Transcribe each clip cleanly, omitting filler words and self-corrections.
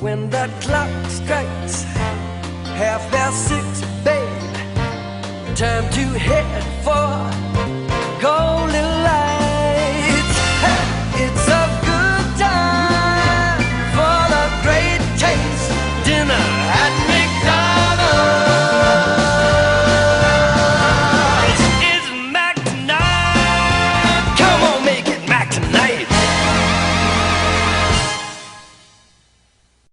When the clock strikes 6:30, babe, time to head for golden lights. Hey, it's a good time for the great taste dinner at McDonald's. It's Mac tonight. Come on, make it Mac tonight.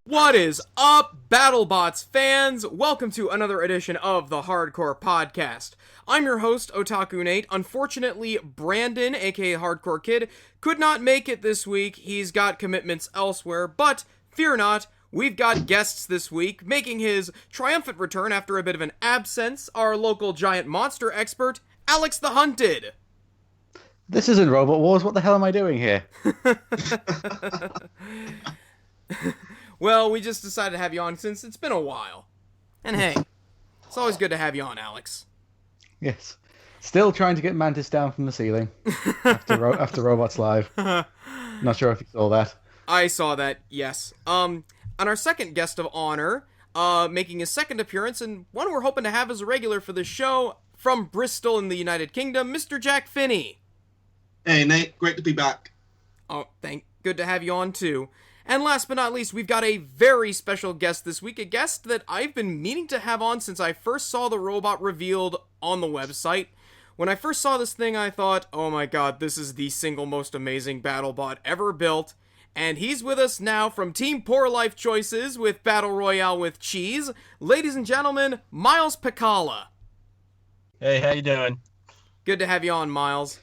What is up, BattleBots fans? Welcome to another edition of the Hardcore Podcast. I'm your host, Otaku Nate. Unfortunately, Brandon, aka Hardcore Kid, could not make it this week. He's got commitments elsewhere, but fear not, we've got guests this week, making his triumphant return after a bit of an absence, our local giant monster expert, Alexthehunted. This isn't Robot Wars, what the hell am I doing here? Well, we just decided to have you on since it's been a while. And hey, it's always good to have you on, Alex. Yes. Still trying to get Mantis down from the ceiling after Robots Live. Not sure if you saw that. I saw that, yes. And our second guest of honor, making his second appearance, and one we're hoping to have as a regular for the show, from Bristol in the United Kingdom, Mr. Jack Finney. Hey, Nate. Great to be back. Oh, good to have you on, too. And last but not least, we've got a very special guest this week, a guest that I've been meaning to have on since I first saw the robot revealed on the website. When I first saw this thing, I thought, oh my god, this is the single most amazing BattleBot ever built. And he's with us now from Team Poor Life Choices with Battle Royale with Cheese. Ladies and gentlemen, Miles Pekala. Hey, how you doing? Good to have you on, Miles.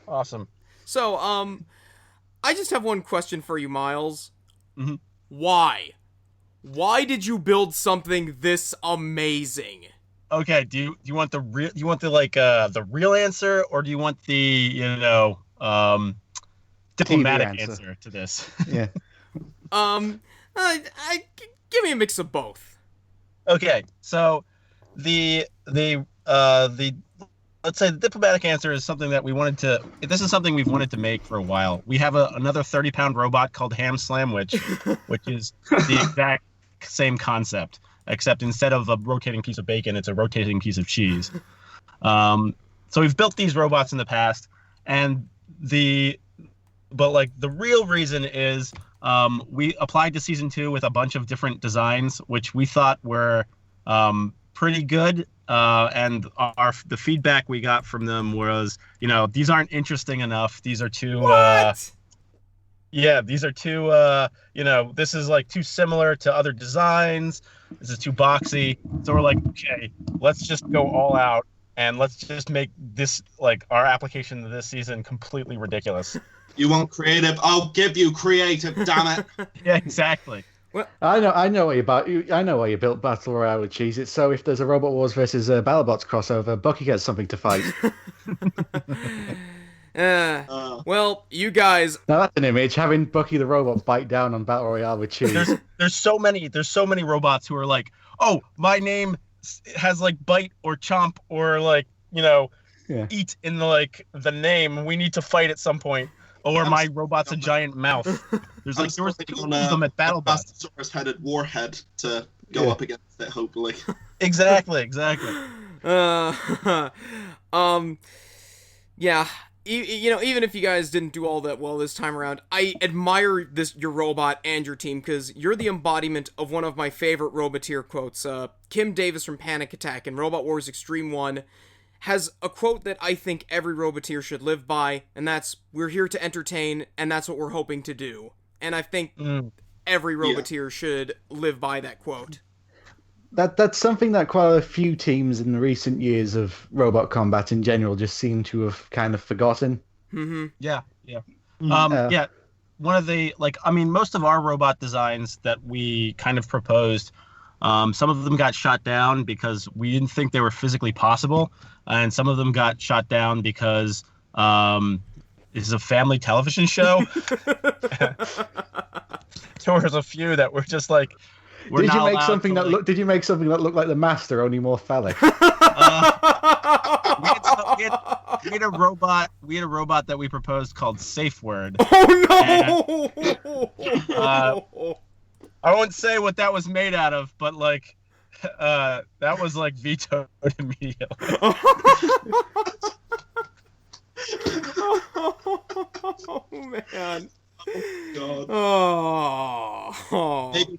Awesome. So, I just have one question for you, Miles. Mm-hmm. Why? Why did you build something this amazing? Okay, do you want the real? Do you want the real answer, or do you want the diplomatic answer to this? Yeah. Give me a mix of both. Okay, so the let's say the diplomatic answer is something that we wanted to. This is something we've wanted to make for a while. We have another 30-pound robot called Ham Slamwich, which is the exact same concept, except instead of a rotating piece of bacon, it's a rotating piece of cheese. So we've built these robots in the past, but the real reason is we applied to season 2 with a bunch of different designs, which we thought were pretty good. And the feedback we got from them was, these aren't interesting enough. These are too, these are too, this is like too similar to other designs. This is too boxy. So we're like, okay, let's just go all out and let's just make this, like, our application this season completely ridiculous. You want creative? I'll give you creative, damn it. Yeah, exactly. Well, I know what I know why you built Battle Royale with Cheese. It's so if there's a Robot Wars versus BattleBots crossover, Bucky gets something to fight. Well, you guys. Now that's an image, having Bucky the robot bite down on Battle Royale with Cheese. There's so many robots who are like, oh, my name has like bite or chomp or like eat in the name. We need to fight at some point. Or my robot's a giant mouth. There's like there was 2 of them at BattleBots. Headed warhead to go up against it, hopefully. Exactly. Yeah. Even if you guys didn't do all that well this time around, I admire your robot and your team because you're the embodiment of one of my favorite Roboteer quotes. Kim Davis from Panic Attack in Robot Wars Extreme 1 has a quote that I think every Roboteer should live by, and that's, we're here to entertain, and that's what we're hoping to do. And I think every Roboteer should live by that quote. That's something that quite a few teams in the recent years of robot combat in general just seem to have kind of forgotten. Mm-hmm. Yeah. One of the, most of our robot designs that we kind of proposed, some of them got shot down because we didn't think they were physically possible. And some of them got shot down because this is a family television show. There was a few that were just like, Did you make something that looked like the Master, only more phallic? We had a robot that we proposed called Safe Word. Oh no! I won't say what that was made out of, but like, that was like vetoed immediately. Oh man. God. Oh. Maybe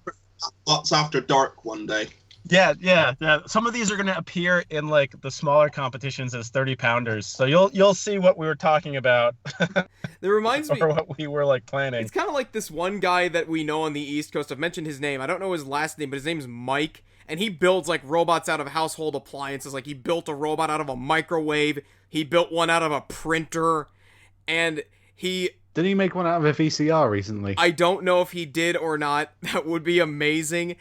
BattleBots After Dark one day. Yeah. Some of these are going to appear in like the smaller competitions as 30-pounders, so you'll see what we were talking about. That reminds me. Or what we were like planning. It's kind of like this one guy that we know on the East Coast. I've mentioned his name. I don't know his last name, but his name's Mike. And he builds like robots out of household appliances. Like he built a robot out of a microwave. He built one out of a printer. And Didn't he make one out of a VCR recently? I don't know if he did or not. That would be amazing.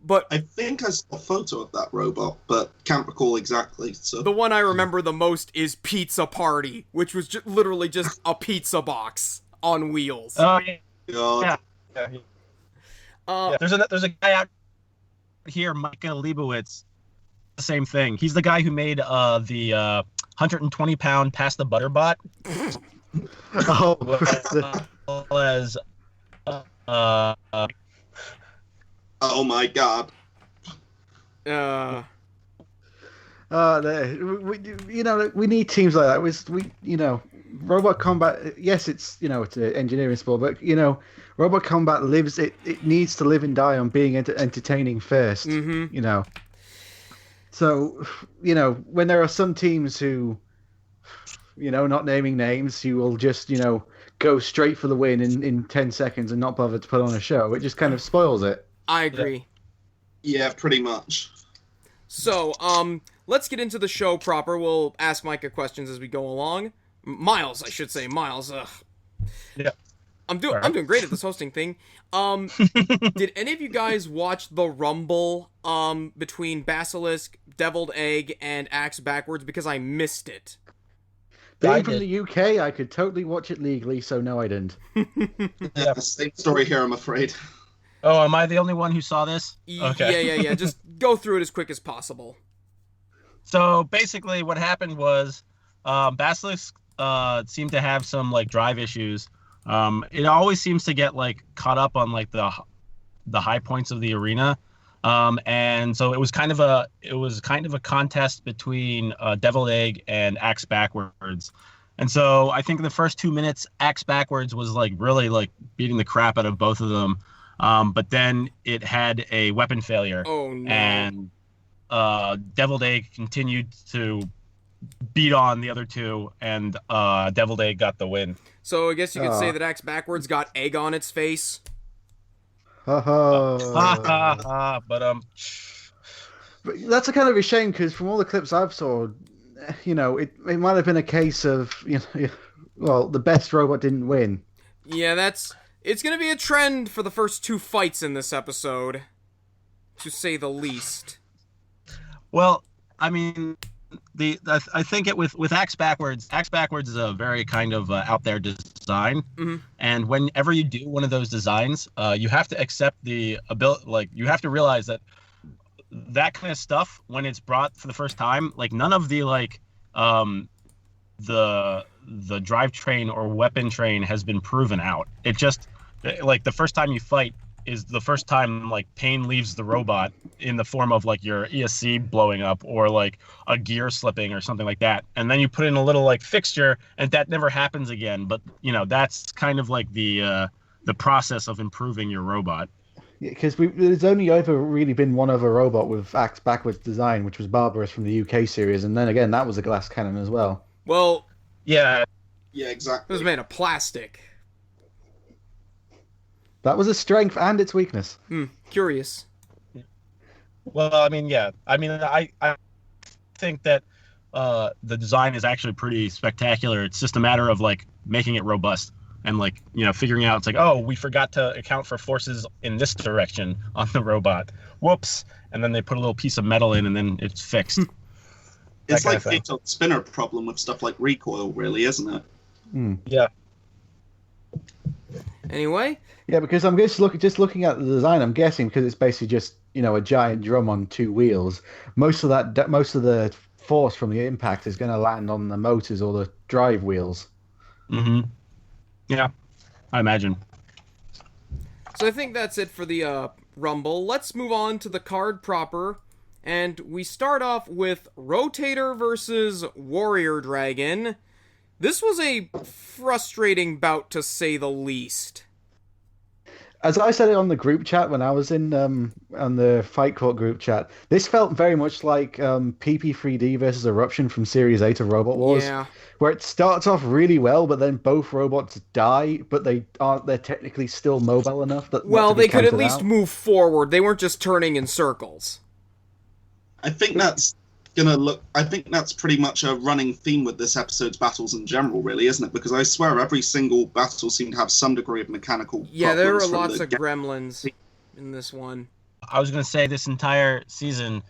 But I think I saw a photo of that robot, but can't recall exactly. So the one I remember the most is Pizza Party, which was literally just a pizza box on wheels. Oh yeah. God. Yeah. There's a guy out here, Micah Leibowitz. The same thing. He's the guy who made the 120-pound Pass the Butter bot. As Oh my God. We need teams like that. Robot Combat. Yes, it's it's an engineering sport, but Robot Combat lives. It needs to live and die on being entertaining first. Mm-hmm. So when there are some teams who, not naming names, who will just go straight for the win in 10 seconds and not bother to put on a show, it just kind of spoils it. I agree. Yeah, pretty much. So, let's get into the show proper. We'll ask Micah questions as we go along. Miles, I should say. Miles, Yeah. I'm doing great at this hosting thing. Did any of you guys watch the Rumble between Basilisk, Deviled Egg, and Axe Backwards? Because I missed it. Being from the UK, I could totally watch it legally, so no, I didn't. Yeah, same story here, I'm afraid. Oh, am I the only one who saw this? Okay. Yeah. Just go through it as quick as possible. So basically, what happened was Basilisk seemed to have some like drive issues. It always seems to get like caught up on like the high points of the arena, and so it was kind of a contest between Deviled Egg and Axe Backwards. And so I think in the first 2 minutes, Axe Backwards was like really like beating the crap out of both of them. But then it had a weapon failure. Oh no! And Deviled Egg continued to beat on the other two, and Deviled Egg got the win. So I guess you could say that Axe Backwards got egg on its face. But that's a kind of a shame, because from all the clips I've saw, it might have been a case of the best robot didn't win. Yeah, it's gonna be a trend for the first two fights in this episode, to say the least. Well, I mean, I think with Axe Backwards is a very kind of out there design, and whenever you do one of those designs, you have to accept the ability. Like, you have to realize that kind of stuff, when it's brought for the first time, like none of the the drivetrain or weapon train has been proven out. It just, like, the first time you fight is the first time like pain leaves the robot in the form of like your ESC blowing up or like a gear slipping or something like that, and then you put in a little like fixture and that never happens again. But that's kind of like the process of improving your robot. Yeah, because there's only ever really been one other robot with Axe Backwards design, which was Barbarous from the UK series, and then again that was a glass cannon as well. Well, yeah, exactly. It was made of plastic. That was a strength and its weakness. Curious. Well, I mean, yeah. I mean, I think that the design is actually pretty spectacular. It's just a matter of like making it robust and like, figuring out, it's like, oh, we forgot to account for forces in this direction on the robot. Whoops. And then they put a little piece of metal in and then it's fixed. It's like the spinner problem with stuff like recoil, really, isn't it? Yeah. Anyway. Yeah, because I'm just looking at the design. I'm guessing because it's basically just a giant drum on two wheels. Most of the force from the impact is going to land on the motors or the drive wheels. Yeah, I imagine. So I think that's it for the Rumble. Let's move on to the card proper. And we start off with Rotator versus Warrior Dragon. This was a frustrating bout, to say the least. As I said it on the group chat when I was in on the Fight Court group chat, this felt very much like PP3D versus Eruption from Series 8 of Robot Wars, where it starts off really well, but then both robots die, but they're technically still mobile enough that they could at least move forward. They weren't just turning in circles. I think that's pretty much a running theme with this episode's battles in general, really, isn't it? Because I swear every single battle seemed to have some degree of mechanical Yeah, there were lots of gremlins in this one. I was going to say this entire season,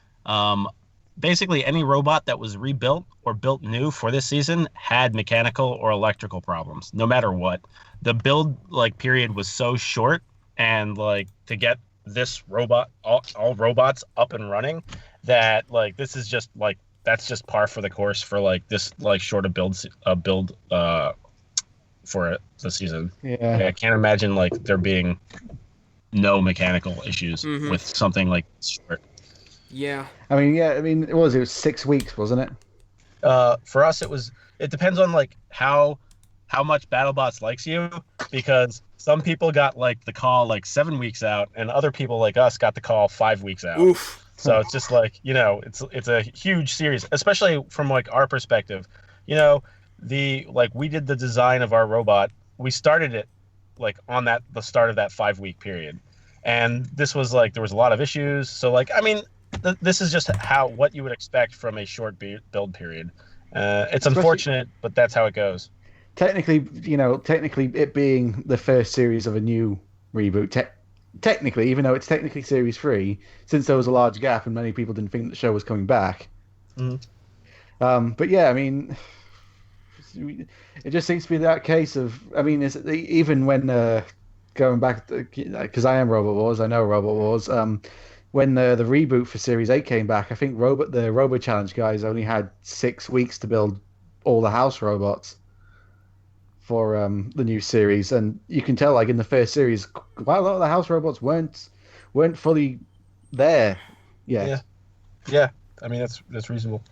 basically any robot that was rebuilt or built new for this season had mechanical or electrical problems, no matter what. The build period was so short, and to get this robot, all robots up and running, that this is just that's just par for the course for this short a build for the season. Yeah, I can't imagine there being no mechanical issues with something short. Yeah. I mean, it was 6 weeks, wasn't it? For us, it depends on how much BattleBots likes you, because some people got the call 7 weeks out, and other people like us got the call 5 weeks out. Oof. So it's just it's a huge series, especially from our perspective. We did the design of our robot. We started it on the start of that 5 week period, and this was there was a lot of issues. So this is just what you would expect from a short build period. It's unfortunate, but that's how it goes. Technically, it being the first series of a new reboot, technically, even though it's technically Series 3, since there was a large gap and many people didn't think the show was coming back. But yeah, I mean, it just seems to be that case of, even when going back, because I am Robot Wars, I know Robot Wars, when the reboot for Series 8 came back, I think the Robo Challenge guys only had 6 weeks to build all the house robots for the new series, and you can tell in the first series quite a lot of the house robots weren't fully there yet. Yeah. I mean, that's reasonable.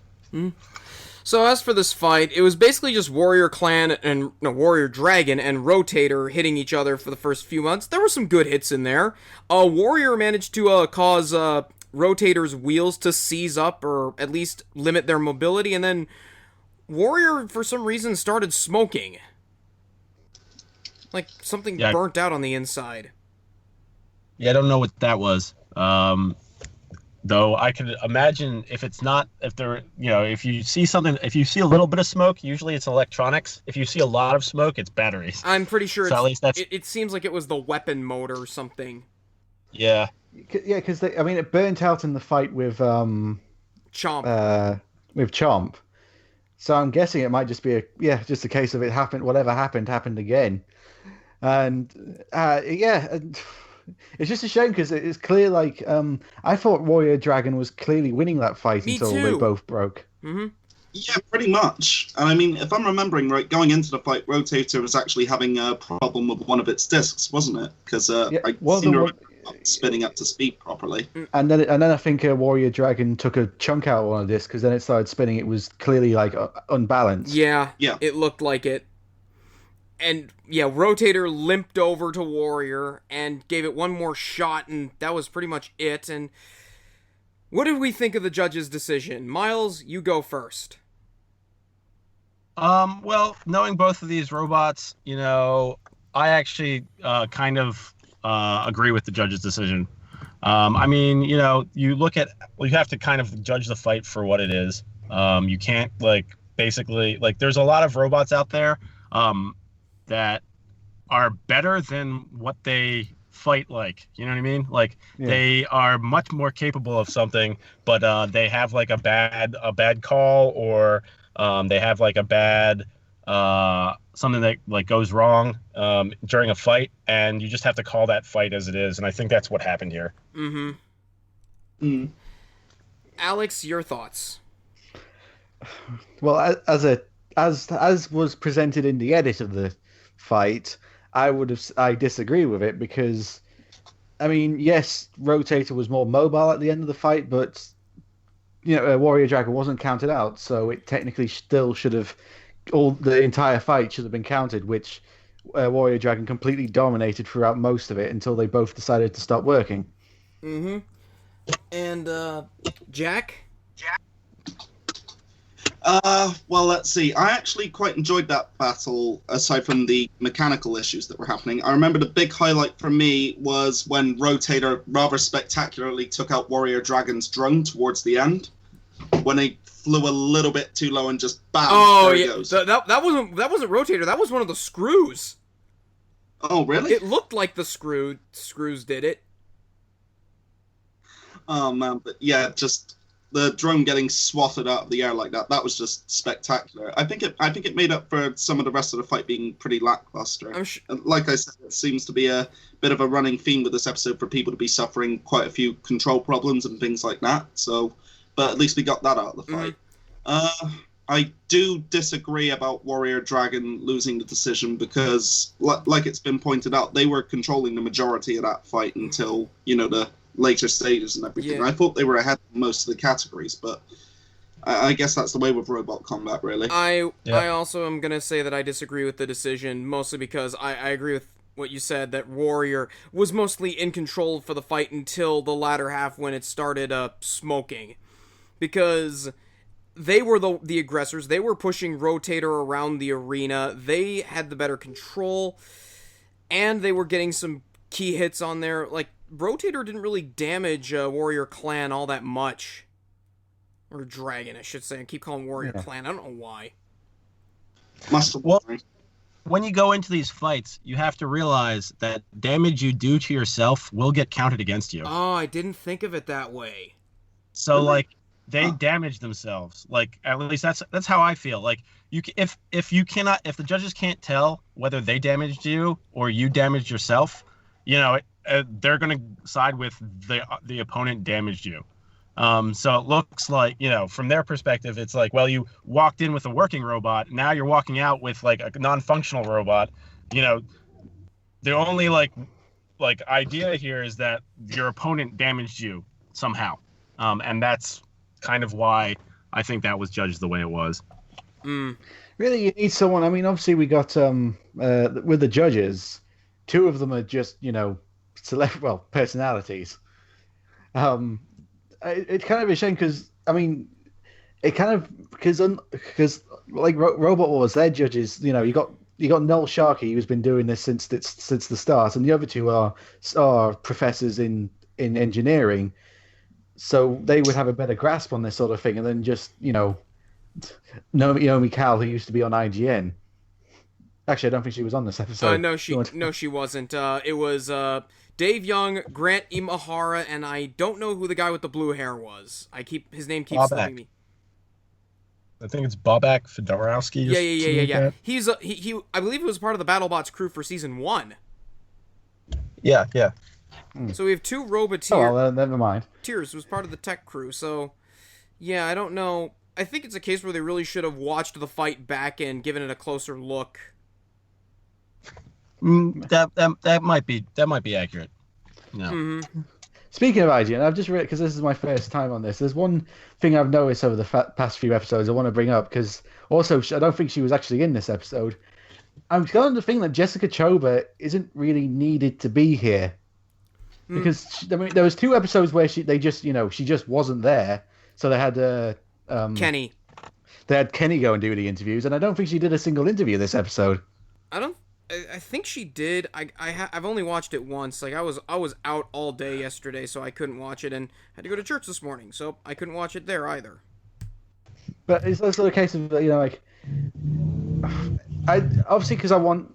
So as for this fight, it was basically just Warrior Dragon and Rotator hitting each other for the first few months. There were some good hits in there. Warrior managed to cause Rotator's wheels to seize up, or at least limit their mobility, and then Warrior for some reason started smoking. Something burnt out on the inside. Yeah, I don't know what that was. Though I could imagine if you see a little bit of smoke, usually it's electronics. If you see a lot of smoke, it's batteries. I'm pretty sure so at least it seems like it was the weapon motor or something. Yeah. Yeah, because it burnt out in the fight with Chomp. With Chomp. So I'm guessing it might just be just a case of it happened. Whatever happened again. And it's just a shame because it's clear. I thought Warrior Dragon was clearly winning that fight until they both broke. Mm-hmm. Yeah, pretty much. And I mean, if I'm remembering right, going into the fight, Rotator was actually having a problem with one of its discs, wasn't it? Because spinning up to speed properly. And then I think Warrior Dragon took a chunk out of one of this because then it started spinning. It was clearly unbalanced. Yeah. It looked like it. And Rotator limped over to Warrior and gave it one more shot, and that was pretty much it. And what did we think of the judge's decision? Miles, you go first. Well, knowing both of these robots, I actually kind of agree with the judge's decision. You have to kind of judge the fight for what it is. You can't there's a lot of robots out there that are better than what they fight you know what I mean? They are much more capable of something, but they have a bad call, or they have a bad something that goes wrong during a fight, and you just have to call that fight as it is, and I think that's what happened here. Alex, your thoughts? Well, as was presented in the edit of the fight, I disagree with it because I mean, yes, Rotator was more mobile at the end of the fight, but Warrior Dragon wasn't counted out, so it technically still should have the entire fight should have been counted, which Warrior Dragon completely dominated throughout most of it until they both decided to stop working. Mm-hmm. And Jack? Well, let's see. I actually quite enjoyed that battle, aside from the mechanical issues that were happening. I remember the big highlight for me was when Rotator rather spectacularly took out Warrior Dragon's drone towards the end, when he flew a little bit too low and just bam. Oh there yeah, he goes. that wasn't Rotator. That was one of the screws. Oh really? It looked like the screws did it. Oh man, but yeah, just the drone getting swatted out of the air like that was just spectacular. I think it made up for some of the rest of the fight being pretty lackluster. Like I said, it seems to be a bit of a running theme with this episode for people to be suffering quite a few control problems and things like that. So, but at least we got that out of the fight. I do disagree about Warrior Dragon losing the decision because, like it's been pointed out, they were controlling the majority of that fight until, the later stages and everything. Yeah. I thought they were ahead of most of the categories, but I guess that's the way with robot combat, really. I also am going to say that I disagree with the decision, mostly because I agree with what you said, that Warrior was mostly in control for the fight until the latter half when it started smoking. Because they were the aggressors, they were pushing Rotator around the arena, they had the better control, and they were getting some key hits on there. Like, Rotator didn't really damage Warrior Clan all that much. Or Dragon, I should say. I keep calling Warrior Clan. I don't know why. Well, when you go into these fights, you have to realize that damage you do to yourself will get counted against you. Oh, I didn't think of it that way. So, they damage themselves. At least that's how I feel. If the judges can't tell whether they damaged you or you damaged yourself, they're going to side with the opponent damaged you. So it looks like, from their perspective, it's like, well, you walked in with a working robot. Now you're walking out with a non-functional robot. The only idea here is that your opponent damaged you somehow. And that's kind of why I think that was judged the way it was. Really, you need someone. I mean, obviously we got with the judges, two of them are just personalities. It's kind of a shame because Robot Wars, their judges, you got Noel Sharkey, who's been doing this since the start, and the other two are professors in engineering, so they would have a better grasp on this sort of thing, and then just Naomi Cal, who used to be on IGN. Actually, I don't think she was on this episode. No, she wasn't. It was Dave Young, Grant Imahara, and I don't know who the guy with the blue hair was. His name keeps slipping me. I think it's Bobak Fedorowski. Yeah. He's he. I believe he was part of the BattleBots crew for season 1. Yeah. So we have two Roboteers. Oh, well, never mind. Tears was part of the tech crew. So, yeah, I don't know. I think it's a case where they really should have watched the fight back and given it a closer look. That might be accurate. No. Mm-hmm. Speaking of IGN, I've just read, because this is my first time on this, there's one thing I've noticed over the past few episodes I want to bring up, because also I don't think she was actually in this episode. I'm starting to think that Jessica Choba isn't really needed to be here, because there was 2 episodes where she just wasn't there, so they had Kenny. They had Kenny go and do the interviews, and I don't think she did a single interview this episode. I think she did. I've only watched it once. I was out all day yesterday, so I couldn't watch it, and had to go to church this morning, so I couldn't watch it there either. But it's also a case of I obviously because I'm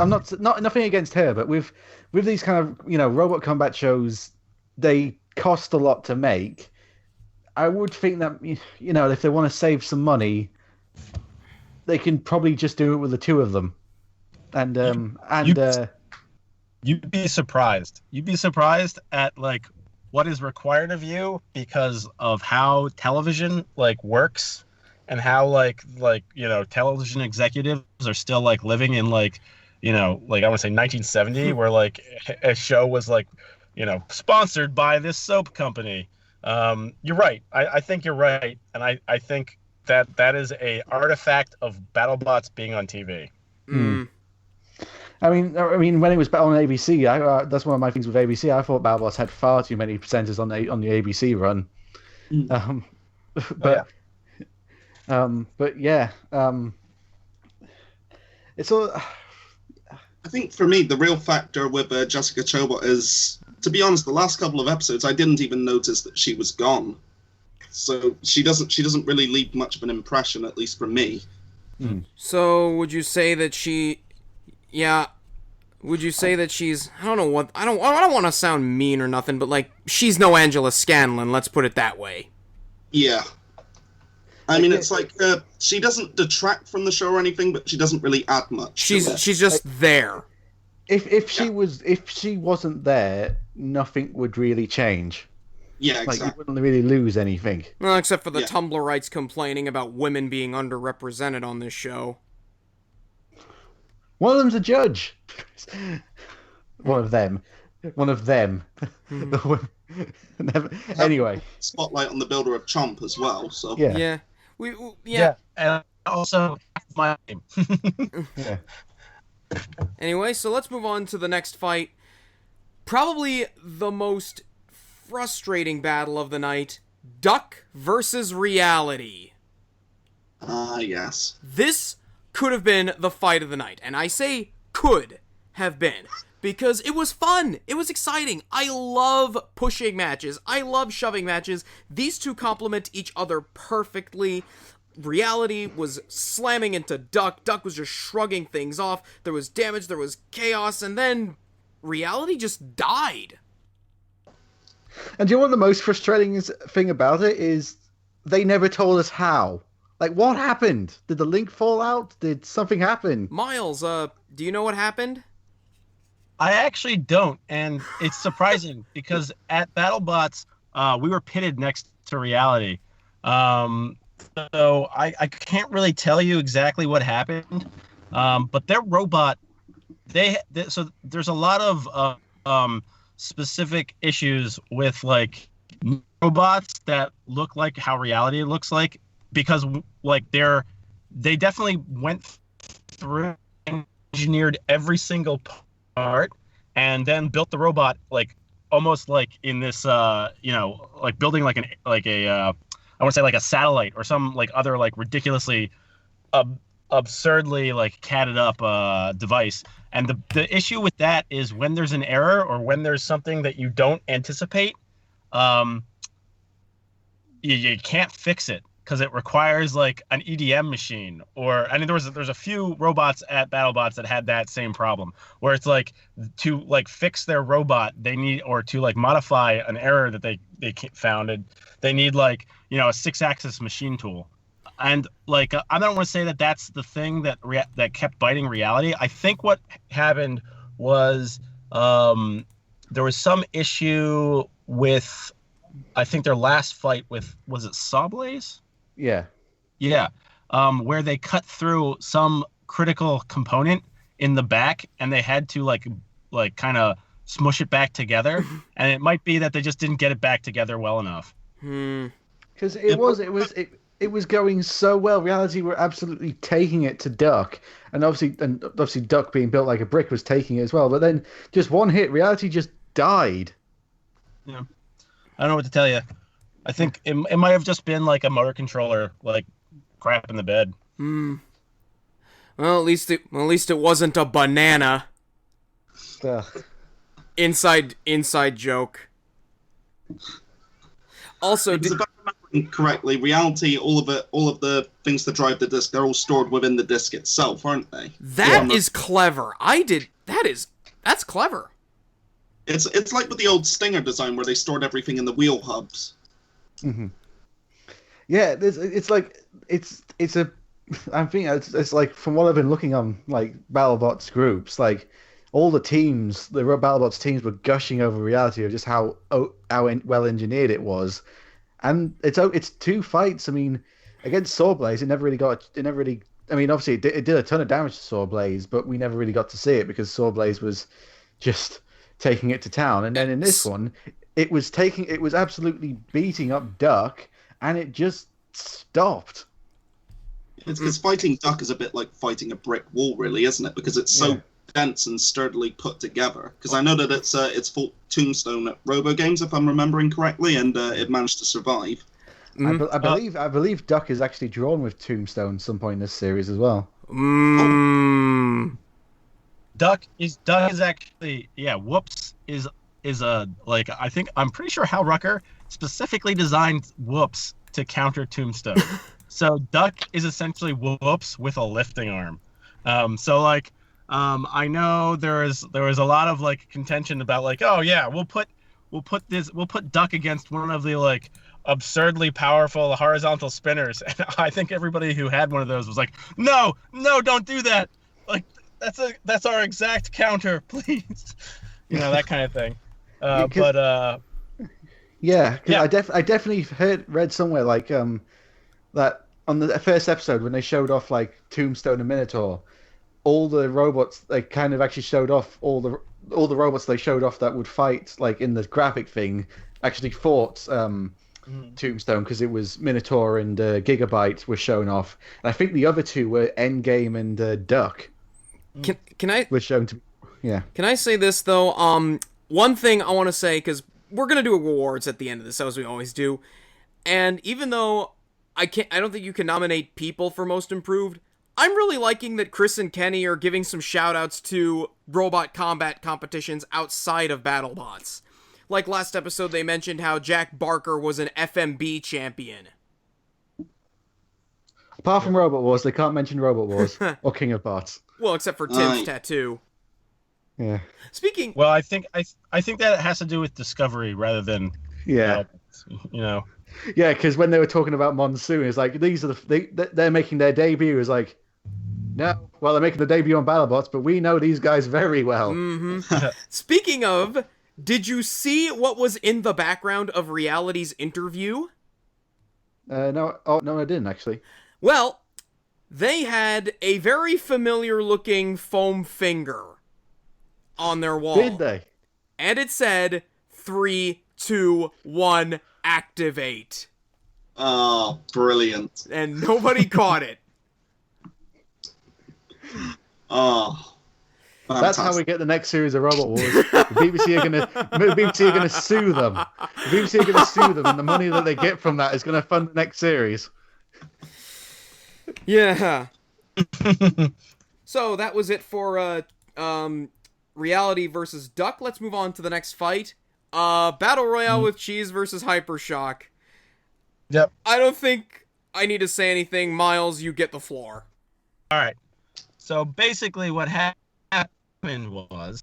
not nothing against her, but with these kind of robot combat shows, they cost a lot to make. I would think that if they want to save some money, they can probably just do it with the 2 of them. And you'd be surprised. You'd be surprised at what is required of you because of how television works, and how television executives are still living in I want to say 1970, where a show was sponsored by this soap company. You're right. I think you're right, and I think that is a artifact of BattleBots being on TV. I mean, when it was on ABC, that's one of my things with ABC. I thought BattleBots had far too many presenters on the ABC run. It's all. I think for me, the real factor with Jessica Chobot is, to be honest, the last couple of episodes, I didn't even notice that she was gone. So she doesn't really leave much of an impression, at least for me. So would you say that she? Yeah. Would you say that she's? I don't know what. I don't want to sound mean or nothing, but like she's no Angela Scanlon. Let's put it that way. Yeah. I mean, it's like she doesn't detract from the show or anything, but she doesn't really add much. She's just there. If she wasn't there, nothing would really change. Yeah, exactly. Like you wouldn't really lose anything. Well, except for the Tumblrites complaining about women being underrepresented on this show. One of them's a judge. One of them. Anyway, spotlight on the builder of Chomp as well. So yeah. Yeah. And also my name. Yeah. Anyway, so let's move on to the next fight. Probably the most frustrating battle of the night: Duck versus Reality. Yes. This could have been the fight of the night, and I say could have been because it was fun. It was exciting. I love pushing matches. I love shoving matches. These two complement each other perfectly. Reality was slamming into Duck. Duck was just shrugging things off. There was damage, there was chaos, and then Reality just died. And do you know what the most frustrating thing about it is? They never told us how. Like, what happened? Did the link fall out? Did something happen? Miles, do you know what happened? I actually don't, and it's surprising because at BattleBots, we were pitted next to Reality. So I can't really tell you exactly what happened, but their robot, so there's a lot of specific issues with like robots that look like how Reality looks like, because like they definitely went through and engineered every single part and then built the robot like almost like in this like building like I want to say like a satellite or some like other like ridiculously absurdly like catted up device. And the issue with that is when there's an error or when there's something that you don't anticipate, you can't fix it because it requires like an EDM machine. Or I mean, there's a few robots at BattleBots that had that same problem where it's like to like fix their robot they need, or to like modify an error that they found, they need like a 6-axis machine tool. And like I don't want to say that that's the thing that kept biting Reality. I think what happened was there was some issue with, I think their last fight with, was it Sawblaze? Yeah. Yeah. Where they cut through some critical component in the back and they had to like kind of smush it back together. And it might be that they just didn't get it back together well enough. Because it was going so well. Reality were absolutely taking it to Duck, and obviously Duck being built like a brick was taking it as well. But then just one hit, Reality just died. Yeah, I don't know what to tell you. I think it might have just been like a motor controller, like crap in the bed. Well, at least it wasn't a banana. Inside joke. Also, if I'm remembering correctly, Reality, all of the things that drive the disc, they're all stored within the disc itself, aren't they? That is clever. That's clever. It's like with the old Stinger design where they stored everything in the wheel hubs. Mm-hmm. Yeah, it's like from what I've been looking on like BattleBots groups, like all the teams, the BattleBots teams were gushing over Reality of just how well engineered it was, and it's two fights. I mean, against Sawblaze, it never really. I mean, obviously it did a ton of damage to Sawblaze, but we never really got to see it because Sawblaze was just taking it to town. And then in this one, it was absolutely beating up Duck, and it just stopped. It's because fighting Duck is a bit like fighting a brick wall, really, isn't it? Because it's so dense and sturdily put together. Because I know that it's fought Tombstone at Robo Games, if I'm remembering correctly, and it managed to survive. I believe Duck is actually drawn with Tombstone at some point in this series as well. Duck is actually Whoops is a like I'm pretty sure Hal Rucker specifically designed Whoops to counter Tombstone. So Duck is essentially Whoops with a lifting arm. I know there was a lot of like contention about like, oh yeah, we'll put Duck against one of the like absurdly powerful horizontal spinners. And I think everybody who had one of those was like, no, don't do that. Like that's our exact counter, please. That kind of thing. I definitely read somewhere like that on the first episode when they showed off like Tombstone and Minotaur, all the robots they kind of actually showed off all the robots they showed off that would fight like in the graphic thing actually fought Tombstone, because it was Minotaur and Gigabyte were shown off, and I think the other two were Endgame and Duck. Can I was shown to Can I say this though? One thing I want to say, because we're gonna do awards at the end of this, as we always do, and even though I don't think you can nominate people for most improved, I'm really liking that Chris and Kenny are giving some shoutouts to robot combat competitions outside of BattleBots. Like last episode, they mentioned how Jack Barker was an FMB champion. Apart from Robot Wars, they can't mention Robot Wars or King of Bots. Well, except for Tim's tattoo. Yeah. Speaking. Well, I think that has to do with Discovery rather than. Yeah. Yeah, because when they were talking about Monsoon, it's like these are they're making their debut. It's like, no, well, they're making the debut on BattleBots, but we know these guys very well. Mm-hmm. Speaking of, did you see what was in the background of Reality's interview? No, I didn't actually. Well, they had a very familiar-looking foam finger on their wall. Did they? And it said 3, 2, 1, activate. Oh, brilliant. And nobody caught it. Oh, fantastic. That's how we get the next series of Robot Wars. The BBC are gonna sue them. The BBC are gonna sue them, and the money that they get from that is gonna fund the next series. Yeah. So that was it for Reality versus Duck. Let's move on to the next fight. Battle Royale with Cheese versus Hypershock. Yep. I don't think I need to say anything. Miles, you get the floor. All right. So basically what happened was,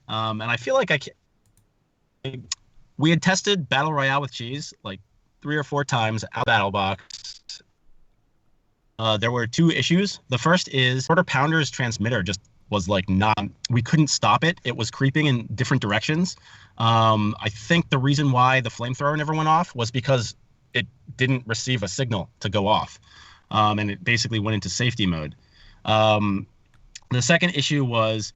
and I feel like we had tested Battle Royale with Cheese like 3 or 4 times out of BattleBox. There were 2 issues. The first is Quarter Pounder's transmitter just was like we couldn't stop it. It was creeping in different directions. I think the reason why the flamethrower never went off was because it didn't receive a signal to go off. And it basically went into safety mode. The second issue was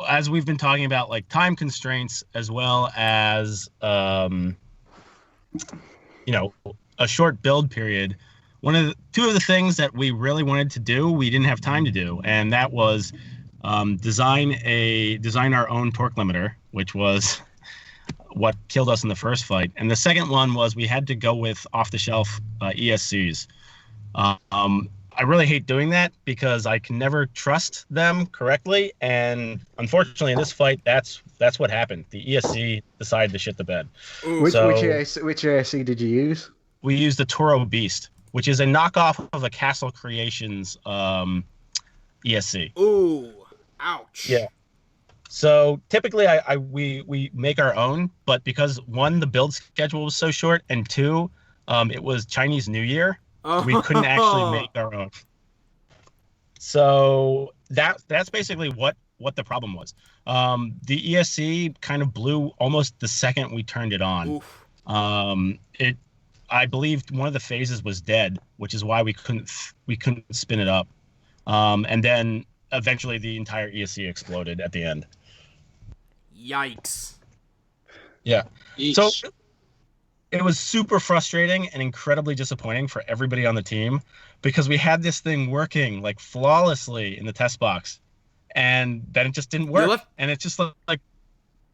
as we've been talking about like time constraints as well as, a short build period, two of the things that we really wanted to do, we didn't have time to do. And that was design our own torque limiter, which was what killed us in the first fight. And the second one was we had to go with off-the-shelf ESCs. I really hate doing that because I can never trust them correctly. And unfortunately, in this fight, that's what happened. The ESC decided to shit the bed. Which ESC did you use? We used the Toro Beast, which is a knockoff of a Castle Creations ESC. Ooh, ouch. Yeah. So typically we make our own, but because 1, the build schedule was so short, and 2, it was Chinese New Year, we couldn't actually make our own. So that's basically what the problem was. The ESC kind of blew almost the second we turned it on. I believe one of the phases was dead, which is why we couldn't spin it up. And then eventually the entire ESC exploded at the end. Yikes. Yeah. Eesh. So it was super frustrating and incredibly disappointing for everybody on the team because we had this thing working like flawlessly in the test box, and then it just didn't work. And it's just like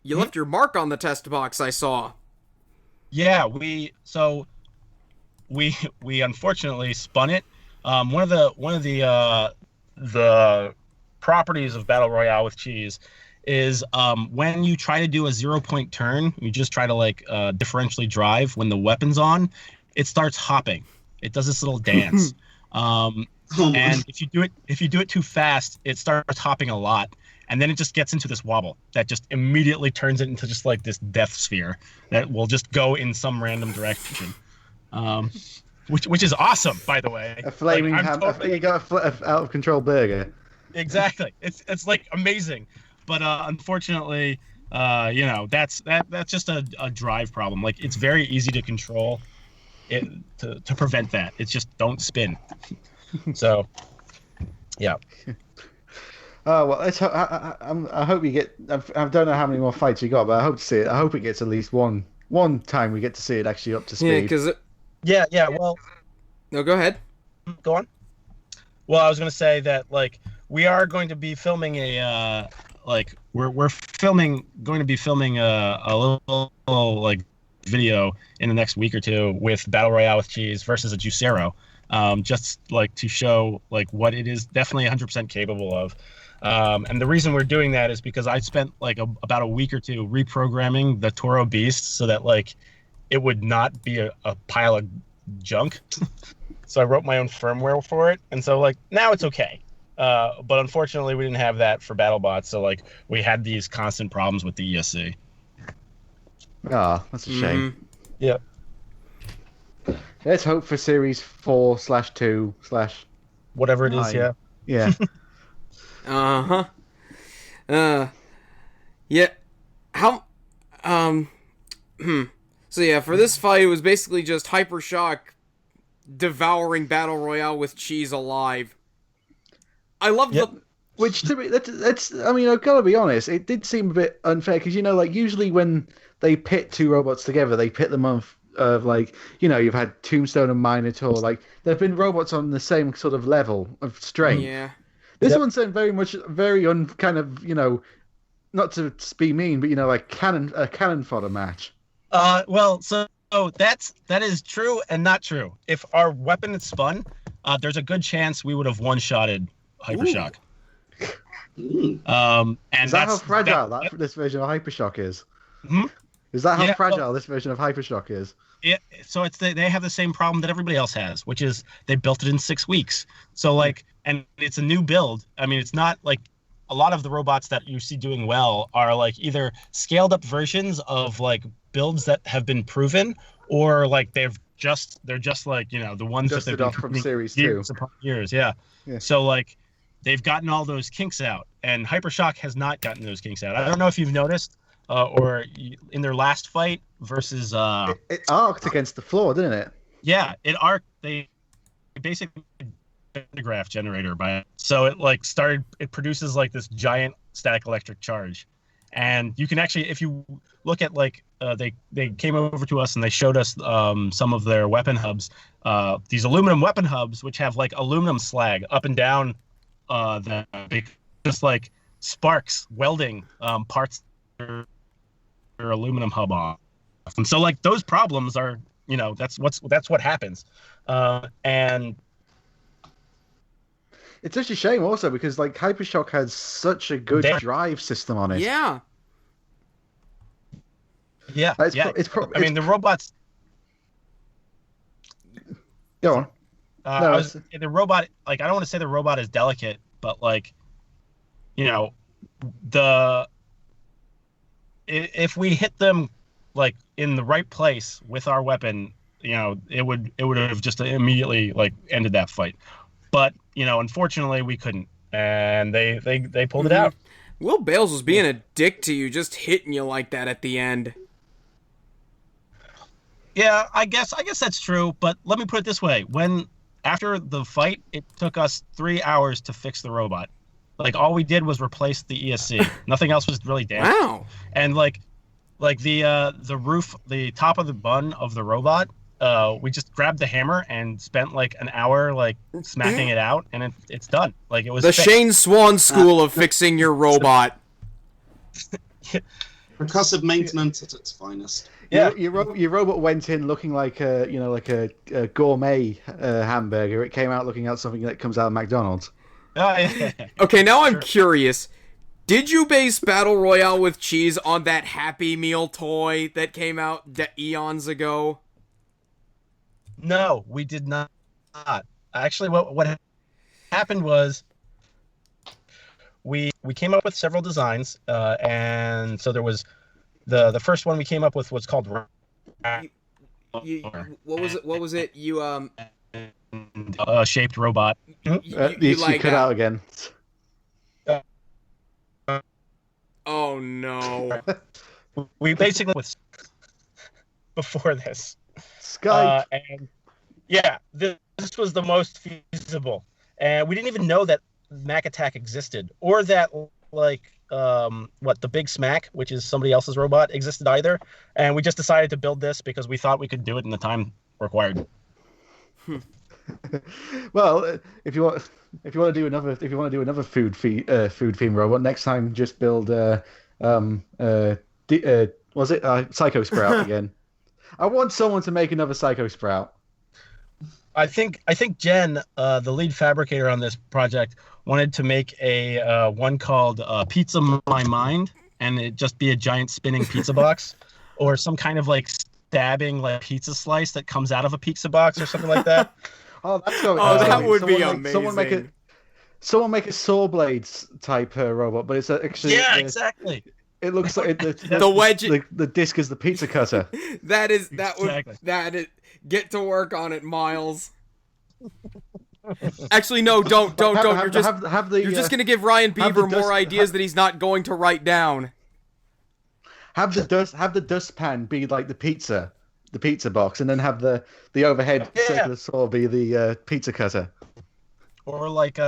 you left your mark on the test box, I saw. Yeah, we unfortunately spun it. One of the properties of Battle Royale with cheese is when you try to do a 0-point turn, you just try to like differentially drive when the weapon's on, it starts hopping. It does this little dance. And if you do it too fast, it starts hopping a lot. And then it just gets into this wobble that just immediately turns it into just like this death sphere that will just go in some random direction. Which is awesome, by the way. A flaming you got a out of control burger. Exactly. It's like amazing. But unfortunately, that's just a drive problem. Like it's very easy to control it to prevent that. It's just don't spin. So, yeah. Oh well, I hope you get. I don't know how many more fights you got, but I hope to see it. I hope it gets at least one time we get to see it actually up to speed. Yeah, because yeah. Well, no, go ahead. Go on. Well, I was going to say that like we are going to be filming a we're going to be filming a little like video in the next week or two with Battle Royale with cheese versus a Juicero, just like to show like what it is definitely 100% capable of. And the reason we're doing that is because I spent like about a week or two reprogramming the Toro Beast so that like it would not be a pile of junk. So I wrote my own firmware for it, and so like now it's okay. But unfortunately, we didn't have that for BattleBots, so like we had these constant problems with the ESC. Ah, that's a shame. Yeah. Let's hope for Series 4/2/ whatever it is. Yeah. Yeah. Yeah. How? So yeah, for this fight, it was basically just Hypershock devouring Battle Royale with cheese alive. I love the. Which to me, that's. I mean, I've got to be honest. It did seem a bit unfair because like usually when they pit two robots together, they pit them on like you've had Tombstone and Minotaur. Like there've been robots on the same sort of level of strength. Yeah. This one's very kind of not to be mean, but like cannon fodder match. Well, so that is true and not true. If our weapon had spun, there's a good chance we would have one-shotted Hypershock. And is that how fragile this version of Hypershock is? Hmm? Is that how fragile this version of Hypershock is? So they have the same problem that everybody else has, which is they built it in 6 weeks. So like, and it's a new build. I mean, it's not like a lot of the robots that you see doing well are like either scaled up versions of like builds that have been proven, or like they're just like the ones Dusted that they've off from Series 2 years. Yeah. So like they've gotten all those kinks out, and Hypershock has not gotten those kinks out. I don't know if you've noticed, or in their last fight versus it arced against the floor, didn't it? Yeah, it arced. They basically graph generator so it produces like this giant static electric charge, and you can actually, if you look at like they came over to us and they showed us some of their weapon hubs, these aluminum weapon hubs which have like aluminum slag up and down that just like sparks welding parts of their aluminum hub off, and so like those problems are that's what happens, and it's such a shame also because like Hypershock has such a good drive system on it. Yeah. Yeah. I mean, the robots. Go on. The robot, like I don't want to say the robot is delicate, but like, if we hit them like in the right place with our weapon, it would have just immediately like ended that fight. But unfortunately, we couldn't, and they pulled it out. Will Bales was being a dick to you, just hitting you like that at the end. Yeah, I guess that's true. But let me put it this way: after the fight, it took us 3 hours to fix the robot. Like all we did was replace the ESC. Nothing else was really damaged. Wow. And like the roof, the top of the bun of the robot, we just grabbed the hammer and spent like an hour like smacking it out, and it's done. Like it was the fixed. Shane Swan school of fixing your robot. Percussive maintenance at its finest. Yeah, your robot went in looking like a gourmet hamburger. It came out looking like something that comes out of McDonald's. Oh, yeah. Okay, now I'm curious. Did you base Battle Royale with cheese on that Happy Meal toy that came out eons ago? No, we did not. Actually, what happened was we came up with several designs, and so there was the first one we came up with was called. What was it? You shaped robot. You cut out again. Oh no! We basically was before this. Skype. And yeah, this was the most feasible, and we didn't even know that Mac Attack existed, or that like the Big Smack, which is somebody else's robot, existed either. And we just decided to build this because we thought we could do it in the time required. Well, if you want to do another food theme robot next time, just build Psycho Sprout again. I want someone to make another Psycho Sprout. I think Jen, the lead fabricator on this project, wanted to make a one called Pizza My Mind, and it just be a giant spinning pizza box, or some kind of like stabbing like pizza slice that comes out of a pizza box or something like that. That would be amazing. Someone make a saw blades type robot, but it's actually exactly. It looks like the wedge. The disc is the pizza cutter. That is get to work on it, Miles. Actually, no, don't. You're just gonna give Ryan Beaver more ideas that he's not going to write down. Have the dustpan be like the pizza box, and then have the overhead circular saw be the pizza cutter. Or like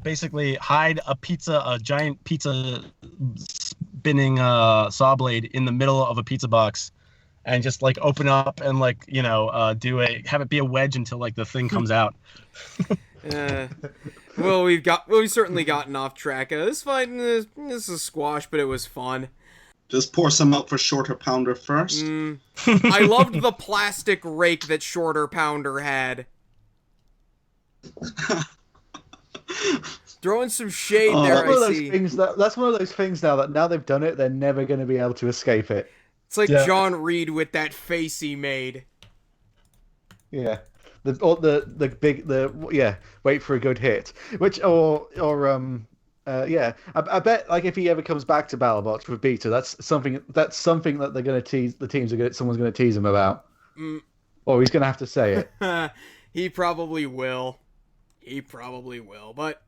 basically hide a giant pizza spinning saw blade in the middle of a pizza box, and just like open up and like have it be a wedge until like the thing comes out. Well, we've certainly gotten off track. This fight, this is squash, but it was fun. Just pour some out for Shorter Pounder first. I loved the plastic rake that Shorter Pounder had. Throwing some shade there, I see. That's one of those things now that now they've done it, they're never going to be able to escape it. It's like John Reed with that face he made. Yeah. Wait for a good hit. I bet like if he ever comes back to BattleBots with Beta, that's something that they're going to tease. Someone's going to tease him about, or he's going to have to say it. He probably will. But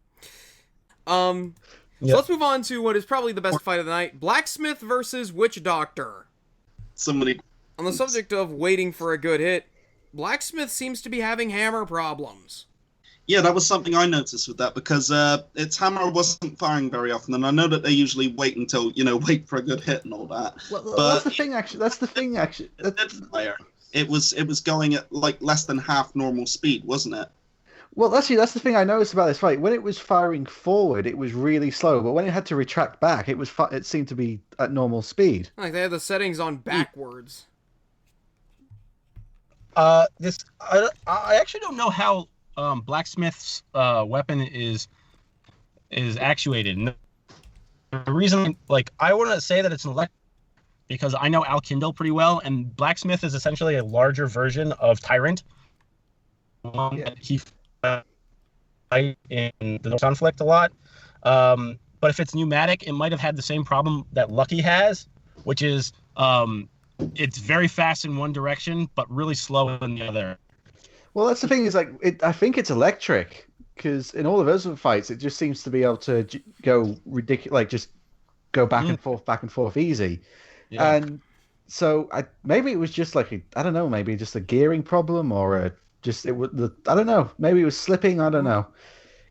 so let's move on to what is probably the best fight of the night: Blacksmith versus Witch Doctor. On the subject of waiting for a good hit, Blacksmith seems to be having hammer problems. Yeah, that was something I noticed with that, because its hammer wasn't firing very often, and I know that they usually wait until, wait for a good hit and all that. Well, but that's the thing, actually. It didn't fire. It was going at, like, less than half normal speed, wasn't it? Well, actually, that's the thing I noticed about this fight. When it was firing forward, it was really slow, but when it had to retract back, it seemed to be at normal speed. Like, they had the settings on backwards. I actually don't know how Blacksmith's weapon is actuated. The reason, like, I want to say that it's an electric because I know Al Kindle pretty well, and Blacksmith is essentially a larger version of Tyrant. He fight in the conflict a lot. But if it's pneumatic, it might have had the same problem that Lucky has, which is it's very fast in one direction, but really slow in the other. Well, that's the thing is, like, I think it's electric, because in all of those fights, it just seems to be able to go ridiculous, like, just go back and forth easy. Yeah. And so maybe it was just like, I don't know, maybe just a gearing problem, or I don't know, maybe it was slipping, I don't know.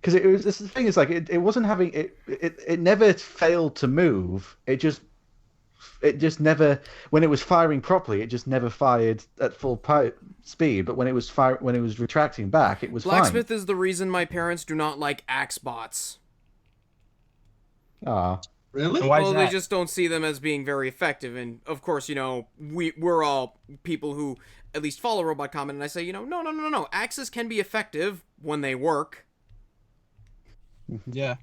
because it was. This is the thing is like it wasn't having it never failed to move. It just never, when it was firing properly, it just never fired at full speed. But when it was retracting back, it was Blacksmith fine. is the reason my parents do not like axe bots. Ah, Really? Why is Well, they that? just don't see them as being very effective, and of course, we're all people who at least follow Robot Comment, and I say, no. Axes can be effective when they work. Yeah.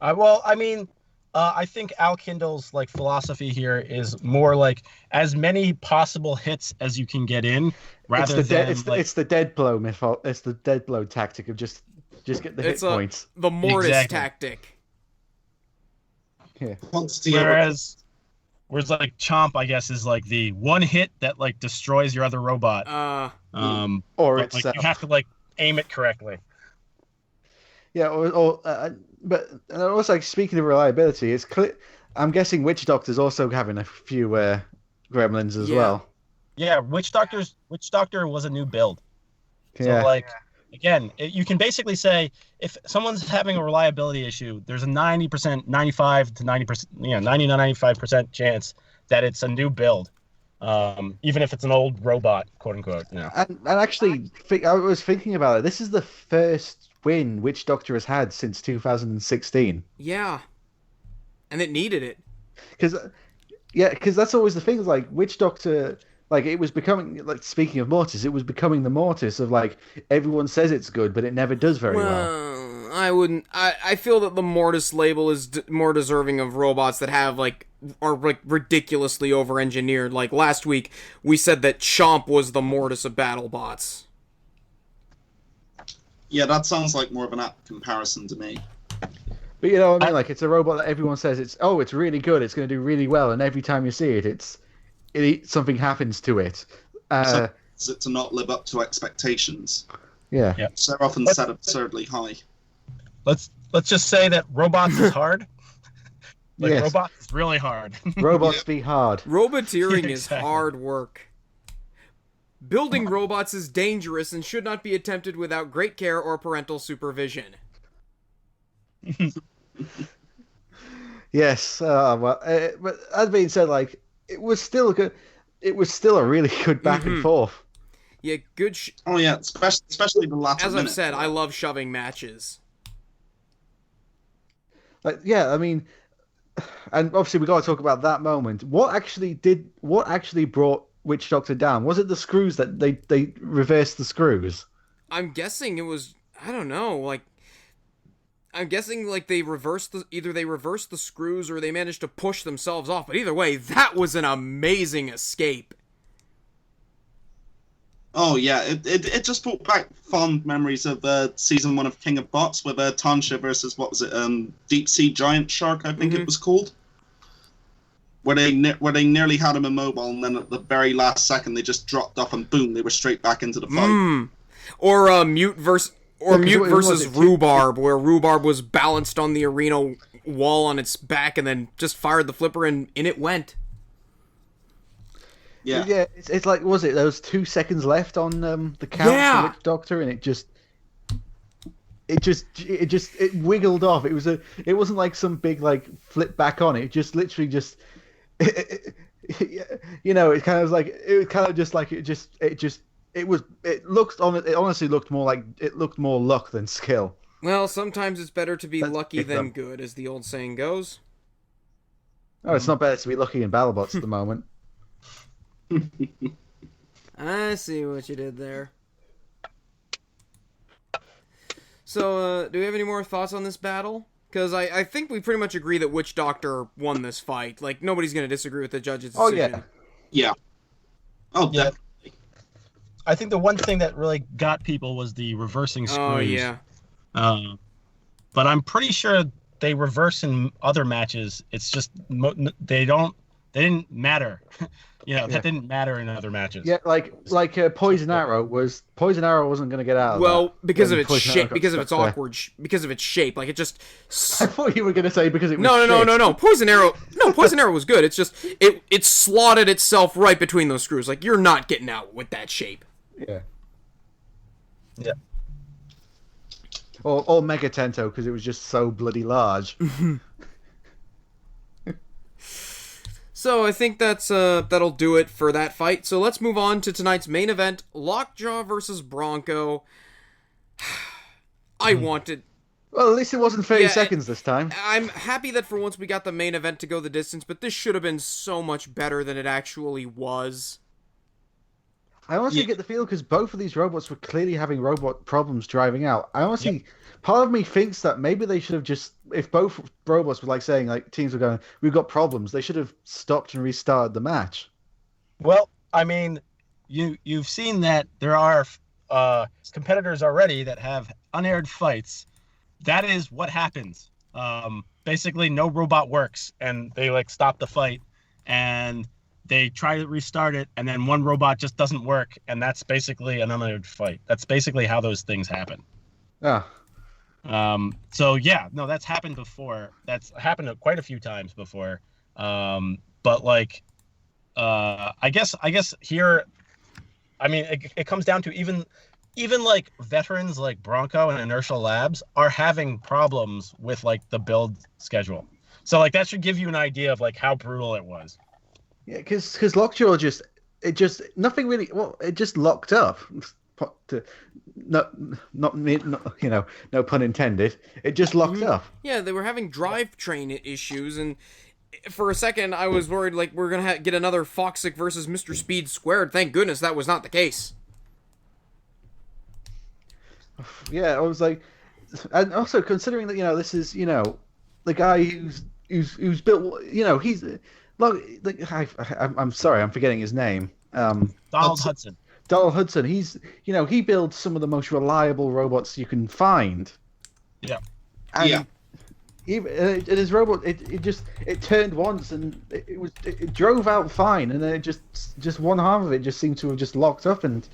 I think Al Kindle's like philosophy here is more like as many possible hits as you can get in, rather it's the dead blow It's the dead blow tactic of just get the hit points. The Mortis Exactly. tactic. Yeah. Whereas like Chomp, I guess, is like the one hit that like destroys your other robot. Or But, it's like, you have to like aim it correctly. yeah, but also like, speaking of reliability, it's clear. I'm guessing Witch Doctor's also having a few gremlins as Yeah. well. Yeah, Witch Doctor was a new build. So Yeah. like again, you can basically say if someone's having a reliability issue, there's a 90%, 95 to 90%, 90 to 95% chance that it's a new build, even if it's an old robot, quote unquote. And actually, I was thinking about it. This is the first win Witch Doctor has had since 2016. Yeah. And it needed it. Because that's always the thing. Is like Witch Doctor, like it was becoming, like speaking of Mortis, it was becoming the Mortis of like everyone says it's good, but it never does very well. I wouldn't. I feel that the Mortis label is more deserving of robots that are ridiculously over-engineered. Like last week, we said that Chomp was the Mortis of BattleBots. Yeah, that sounds like more of an apt comparison to me. But you know what I mean? Like it's a robot that everyone says it's really good, it's going to do really well, and every time you see it, something happens to it. So to not live up to expectations. Yeah. So they're often set absurdly high. Let's just say that robots is hard. Yes. Robots is really hard. Robots be hard. Roboteering is Exactly. hard work. Building robots is dangerous and should not be attempted without great care or parental supervision. Yes. But that being said, like it was still good. It was still a really good back and forth. Yeah, good. Oh yeah, especially the latter. As I've minute. said, I love shoving matches. Like yeah, I mean, and obviously we got to talk about that moment. What actually brought Witch Doctor down? Was it the screws that they reversed the screws? I'm guessing it was. I don't know. Like, I'm guessing like either they reversed the screws or they managed to push themselves off. But either way, that was an amazing escape. Oh yeah, it just brought back fond memories of season 1 of King of Bots with Tansha versus what was it, Deep Sea Giant Shark, I think it was called, where they nearly had him immobile, and then at the very last second they just dropped off and boom, they were straight back into the fight. Or Mute versus Rhubarb, where Rhubarb was balanced on the arena wall on its back and then just fired the flipper and in it went. Yeah, Yeah, it's like, was it? There was 2 seconds left on the count Yeah. for Witch Doctor, and it wiggled off. It wasn't like some big like flip back on. It just literally just, it kind of like it honestly looked more like it looked more luck than skill. Well, sometimes it's better to be That's lucky big than them. good, as the old saying goes. Oh, it's not better to be lucky in BattleBots at the moment. I see what you did there. So, do we have any more thoughts on this battle? Because I think we pretty much agree that Witch Doctor won this fight. Like, nobody's going to disagree with the judge's decision. Yeah. Oh Yeah. definitely. I think the one thing that really got people was the reversing screws. Oh, yeah. But I'm pretty sure they reverse in other matches. It's just they didn't matter. That didn't matter in other matches. Yeah, like Poison Arrow wasn't going to get out of Well, that because of when its Poison Arrow shape, got because of its stuck there. awkward, because of its shape, like it just. I thought you were going to say because it was No. Poison Arrow was good. It's just it slotted itself right between those screws. Like you're not getting out with that shape. Yeah. Yeah. Or Mega Tento, because it was just so bloody large. So I think that'll do it for that fight. So let's move on to tonight's main event, Lockjaw versus Bronco. I wanted... Well, at least it wasn't 30 seconds this time. I'm happy that for once we got the main event to go the distance, but this should have been so much better than it actually was. I honestly get the feel, because both of these robots were clearly having robot problems driving out. I honestly... Part of me thinks that maybe they should have just, if both robots were like saying, like teams were going, we've got problems, they should have stopped and restarted the match. Well, I mean, you've seen that there are competitors already that have unaired fights. That is what happens. Basically, no robot works, and they like stop the fight, and they try to restart it, and then one robot just doesn't work, and that's basically an unaired fight. That's basically how those things happen. Ah. So yeah, no, that's happened before. That's happened quite a few times before. But like, I guess here, I mean, it comes down to even like veterans like Bronco and Inertial Labs are having problems with like the build schedule. So like that should give you an idea of like how brutal it was. Yeah, because Lockjaw just nothing really. Well, it just locked up. Not no pun intended. It just locked up. Yeah, they were having drivetrain issues, and for a second I was worried like we're gonna get another Foxic versus Mr. Speed squared. Thank goodness that was not the case. Yeah, I was like, and also considering that this is the guy who's built he's I'm sorry, I'm forgetting his name. Donald Hudson. Donald Hudson, he builds some of the most reliable robots you can find. Yeah. And his robot, it turned once and it drove out fine, and then it just one half of it just seemed to have just locked up, and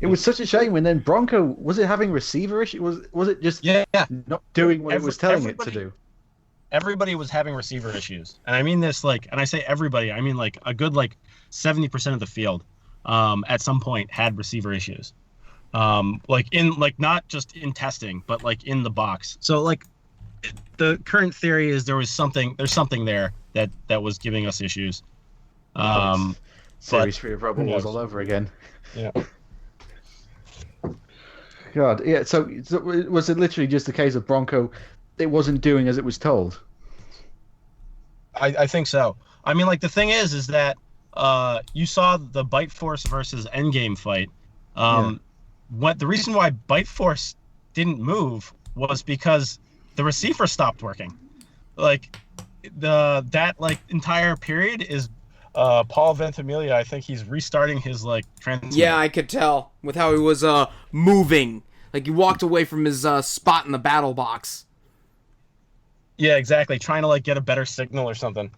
it was such a shame. And then Bronco, was it having receiver issue? Was it just not doing what it was telling it to do? Everybody was having receiver issues, and I mean this and I say everybody, I mean like a good 70% of the field. At some point had receiver issues, not just in testing, but like in the box. So like the current theory is there's something there that was giving us issues. Series 3 of Robot Wars all over again. Yeah. God, yeah. So was it literally just the case of Bronco? It wasn't doing as it was told. I think so. I mean, like the thing is that. You saw the Bite Force versus Endgame fight. What the reason why Bite Force didn't move was because the receiver stopped working. Like that entire period is Paul Ventimiglia. I think he's restarting his transmitter. Yeah, I could tell with how he was moving. Like he walked away from his spot in the battle box. Yeah, exactly. Trying to get a better signal or something.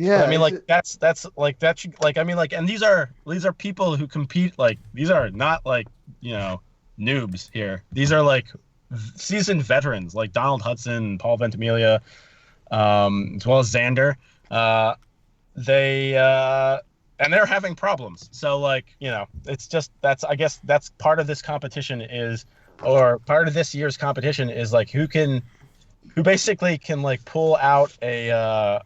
Yeah, I mean, that's that should I mean, and these are people who compete. These are not noobs here. These are seasoned veterans like Donald Hudson, Paul Ventimiglia, as well as Xander. And they're having problems. So it's just I guess that's part of this competition or part of this year's competition is who basically can pull out a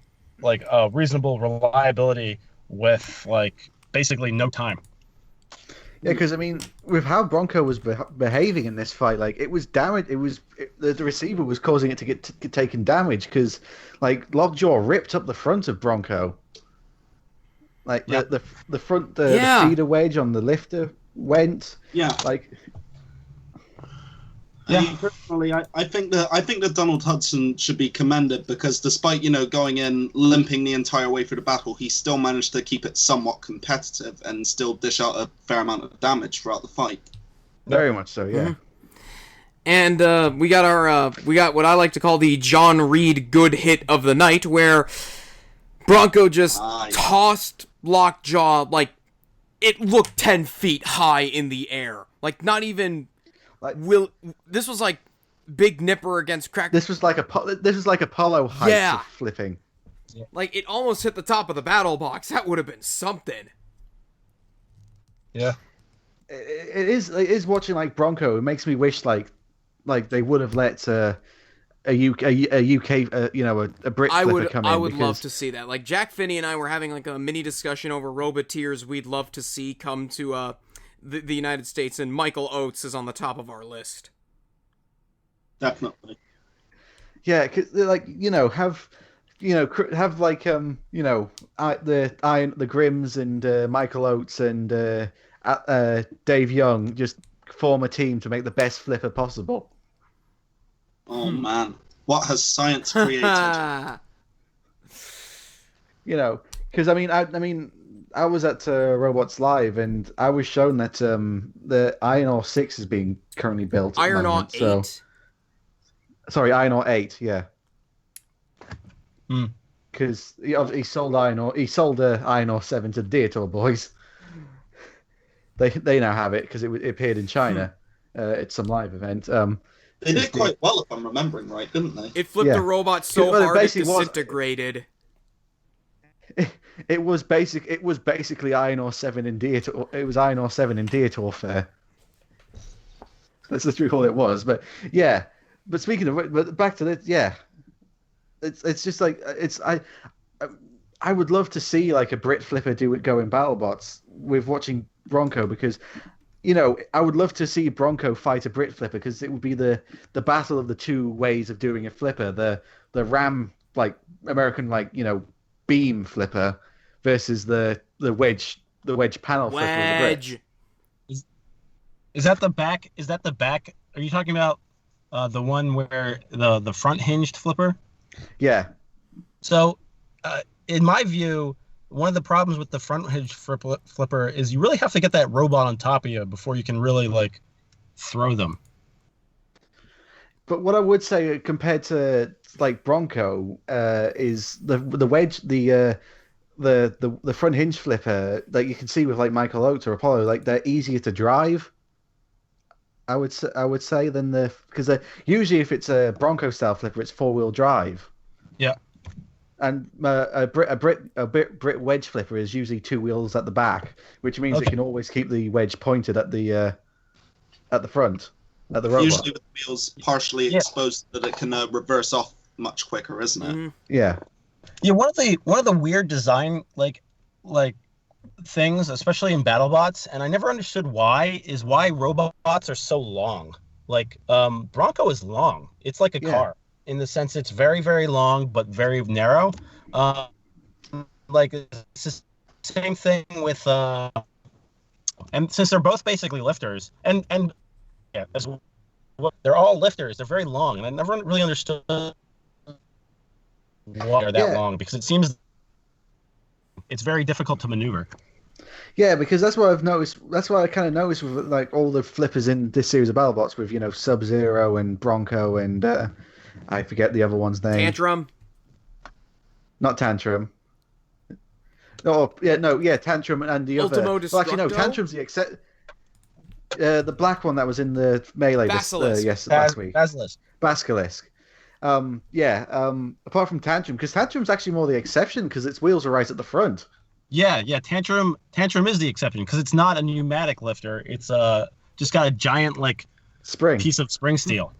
reasonable reliability with basically no time. Yeah, because I mean, with how Bronco was behaving in this fight, it was damage. The receiver was causing it to get taken damage because Lockjaw ripped up the front of Bronco. The front the feeder wedge on the lifter went. Yeah. I mean, personally, I think that Donald Hudson should be commended because despite going in limping the entire way through the battle, he still managed to keep it somewhat competitive and still dish out a fair amount of damage throughout the fight. Very much so, yeah. Mm-hmm. And we got what I like to call the John Reed good hit of the night, where Bronco just tossed Lockjaw it looked 10 feet high in the air, not even. This was Big Nipper against Crack. This was like Apollo heights of flipping. Yeah. It almost hit the top of the battle box. That would have been something. Yeah. it is watching like Bronco. It makes me wish like they would have let a UK a Brit flipper come in. I would love to see that. Like Jack Finney and I were having like a mini discussion over Roboteers we'd love to see come to the United States, and Michael Oates is on the top of our list. Definitely. Yeah, cause like have like the Grimms and Michael Oates and Dave Young just form a team to make the best flipper possible. Oh man, what has science created? Because I was at Robots Live and I was shown that the Iron Ore 6 is being currently built. Iron Ore 8. So... Sorry, Iron Ore 8. Yeah. Because he sold Iron Ore. He sold Iron Ore 7 to the Deitor boys. They now have it because it appeared in China at some live event. They did quite well, if I'm remembering right, didn't they? It flipped the robot so hard it disintegrated. It was basically Iron Ore 7 in Deitor. It was Iron Ore 7 in Deitor Fair. That's literally all it was. But yeah. But speaking of, but back to this, yeah. It's just like I would love to see like a Brit flipper go in BattleBots with watching Bronco, because I would love to see Bronco fight a Brit flipper, because it would be the battle of the two ways of doing a flipper, the ram like American beam flipper versus the wedge panel flipper with the Brit. Is that the back? Is that the back? Are you talking about the one where the front hinged flipper? Yeah. So, in my view, one of the problems with the front hinge flipper is you really have to get that robot on top of you before you can really throw them. But what I would say compared to Bronco is the wedge, the front hinge flipper that you can see with Michael Oates or Apollo, they're easier to drive. I would say than because usually if it's a Bronco style flipper, it's 4-wheel drive. Yeah. And a Brit wedge flipper is usually 2 wheels at the back, which means it can always keep the wedge pointed at the front, at the robot. Usually with the wheels partially exposed, that it can reverse off much quicker, isn't it? Mm-hmm. Yeah. Yeah. One of the weird design things, especially in BattleBots, and I never understood why robots are so long. Bronco is long. It's like a car in the sense it's very, very long but very narrow. It's the same thing with and since they're both basically lifters and yeah, they're all lifters. They're very long, and I never really understood why they're that long, because it seems it's very difficult to maneuver. Yeah, because that's what I've noticed. That's what I kind of noticed with all the flippers in this series of BattleBots, with Sub-Zero and Bronco and I forget the other one's name. Tantrum. Not Tantrum. Tantrum and the Ultimo other. Well, actually, no, Tantrum's the black one that was in the melee. Basilisk. Last week. Basilisk. Apart from Tantrum, because Tantrum's actually more the exception because its wheels are right at the front. Yeah. Tantrum is the exception because it's not a pneumatic lifter. It's just got a giant spring piece of spring steel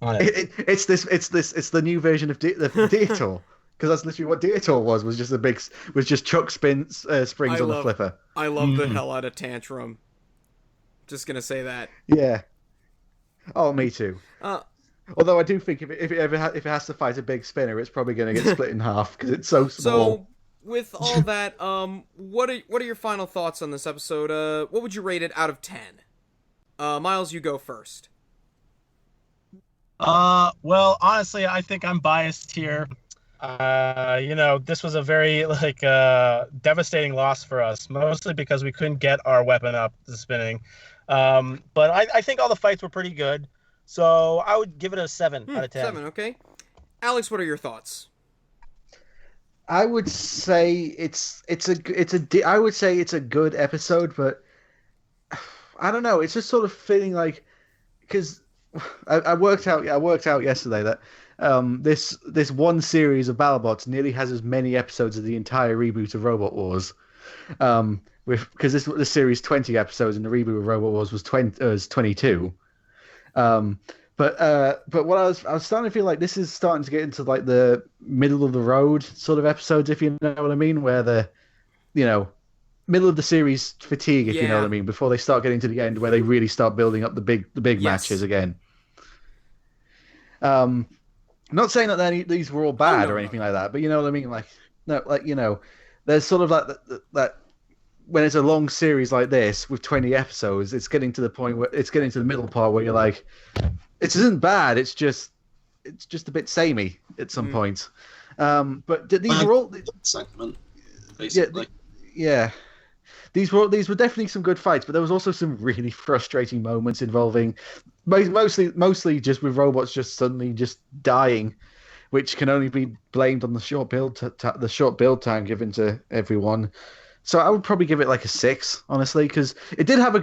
on it. It's the new version of Deitor, because that's literally what Deitor was just chuck springs on the flipper. I love the hell out of Tantrum. Just gonna say that. Yeah. Oh, me too. Although I do think if it has to fight a big spinner, it's probably going to get split in half because it's so small. So, with all that, what are your final thoughts on this episode? What would you rate it out of 10? Miles, you go first. Well, honestly, I think I'm biased here. This was a very devastating loss for us, mostly because we couldn't get our weapon up to spinning. But I think all the fights were pretty good. So I would give it a 7 out of 10. 7, okay. Alex, what are your thoughts? I would say it's a good episode, but I don't know. It's just sort of feeling because I worked out yesterday that this one series of BattleBots nearly has as many episodes as the entire reboot of Robot Wars, because this series 20 episodes and the reboot of Robot Wars was 22. But what I was starting to feel like this is starting to get into like the middle of the road sort of episodes, if you know what I mean, where the middle of the series fatigue, if you know what I mean, before they start getting to the end where they really start building up the big matches again. Not saying that these were all bad or anything like that, but you know what I mean. There's sort of like that when it's a long series like this with 20 episodes, it's getting to the point where it's getting to the middle part where you're like, it isn't bad. It's just a bit samey at some point. But these were all segment, basically. Yeah. These were definitely some good fights, but there was also some really frustrating moments involving mostly just with robots just suddenly just dying, which can only be blamed on the short build time given to everyone. So I would probably give it like a 6, honestly, because it did have